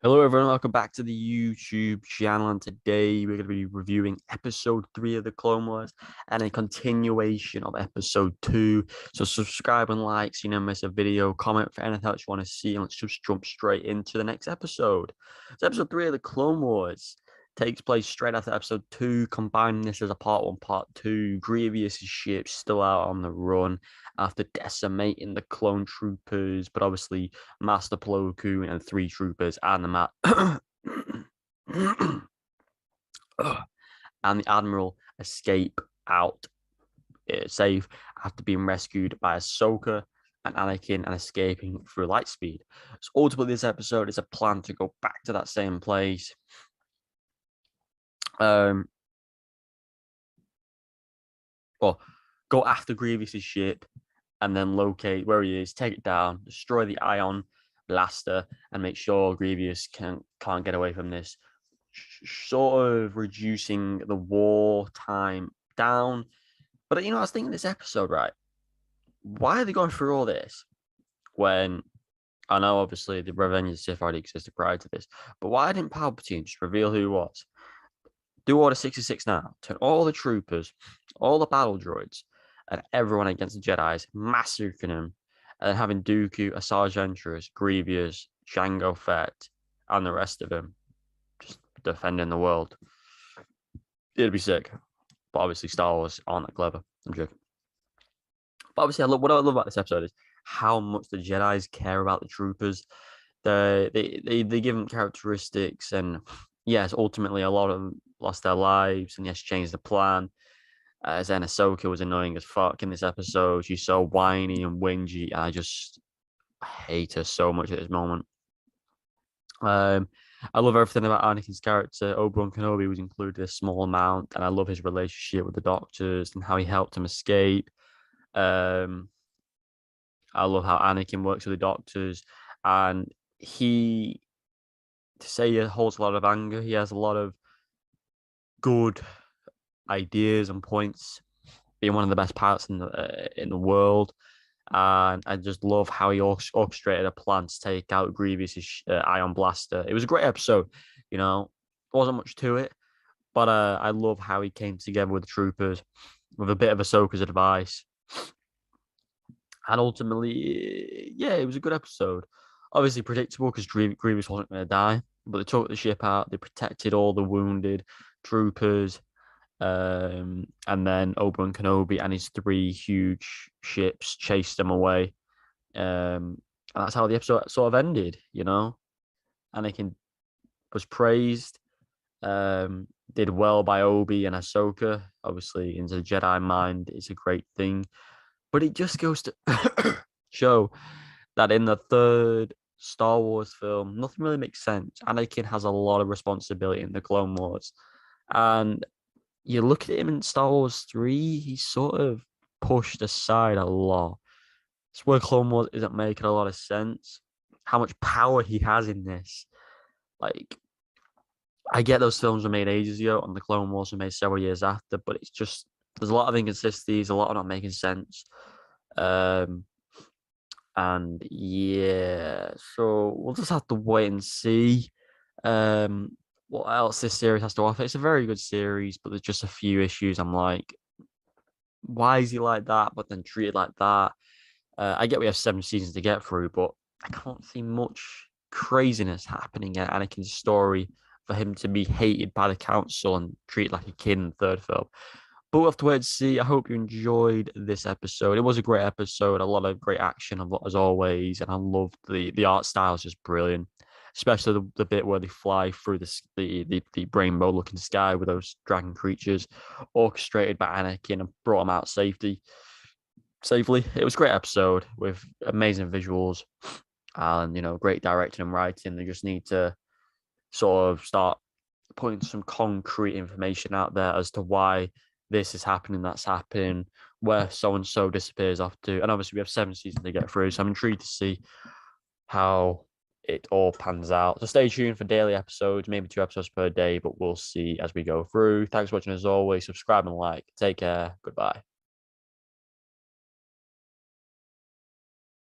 Hello, everyone. Welcome back to the YouTube channel. And today we're going to be reviewing episode 3 of the Clone Wars and a continuation of episode 2. So, subscribe and like so you never miss a video. Comment for anything else you want to see. And let's just jump straight into the next episode. So, episode 3 of the Clone Wars takes place straight after episode 2, combining this as a part 1, part 2. Grievous' ship still out on the run after decimating the clone troopers, but obviously Master Plo Koon and 3 troopers and the and the Admiral escape out safe after being rescued by Ahsoka and Anakin and escaping through light speed. So ultimately, this episode is a plan to go back to that same place. Well, go after Grievous's ship and then locate where he is, take it down, destroy the ion blaster, and make sure Grievous can't get away from this. Sort of reducing the war time down. But I was thinking this episode, right? Why are they going through all this when I know obviously the Revenge of the Sith already existed prior to this, but why didn't Palpatine just reveal who he was? Do Order 66 now, turn all the troopers, all the battle droids, and everyone against the Jedi's, massacring them, and having Dooku, Asajj Ventress, Grievous, Jango Fett, and the rest of them just defending the world. It'd be sick. But obviously, Star Wars aren't that clever. I'm joking. But obviously, what I love about this episode is how much the Jedi's care about the troopers. They give them characteristics, and yes, ultimately a lot of them lost their lives, and yes, changed the plan. Then Ahsoka was annoying as fuck in this episode. She's so whiny and whingy, and I hate her so much at this moment. I love everything about Anakin's character. Obi-Wan Kenobi was included a small amount, and I love his relationship with the Doctors and how he helped him escape. I love how Anakin works with the Doctors, and to say he holds a lot of anger, he has a lot of good ideas and points, being one of the best pilots in the world. And I just love how he orchestrated a plan to take out Grievous' ion blaster. It was a great episode, wasn't much to it, but I love how he came together with the troopers with a bit of Ahsoka's advice. And ultimately, yeah, it was a good episode. Obviously predictable because Grievous wasn't going to die, but they took the ship out. They protected all the wounded troopers. And then Obi-Wan Kenobi and his 3 huge ships chased them away. And that's how the episode sort of ended, Anakin was praised, did well by Obi and Ahsoka. Obviously, into the Jedi mind, it's a great thing. But it just goes to show that in the third Star Wars film, nothing really makes sense. Anakin has a lot of responsibility in the Clone Wars. And you look at him in Star Wars 3, he's sort of pushed aside a lot. It's where Clone Wars isn't making a lot of sense. How much power he has in this. Like, I get those films were made ages ago and the Clone Wars were made several years after, but it's just, there's a lot of inconsistencies, a lot of not making sense. And yeah, so we'll just have to wait and see what else this series has to offer. It's a very good series, but there's just a few issues. I'm like, why is he like that, but then treated like that? I get we have 7 seasons to get through, but I can't see much craziness happening in Anakin's story for him to be hated by the council and treated like a kid in the third film. But we'll have to wait and see. I hope you enjoyed this episode. It was a great episode, a lot of great action as always, and I loved the art style is just brilliant, especially the bit where they fly through the rainbow looking sky with those dragon creatures, orchestrated by Anakin and brought them out safely. It was a great episode with amazing visuals and great directing and writing. They just need to sort of start putting some concrete information out there as to why this is happening, that's happening, where so and so disappears off to. And obviously, we have 7 seasons to get through, so I'm intrigued to see how it all pans out. So stay tuned for daily episodes, maybe 2 episodes per day, but we'll see as we go through. Thanks for watching as always. Subscribe and like. Take care. Goodbye.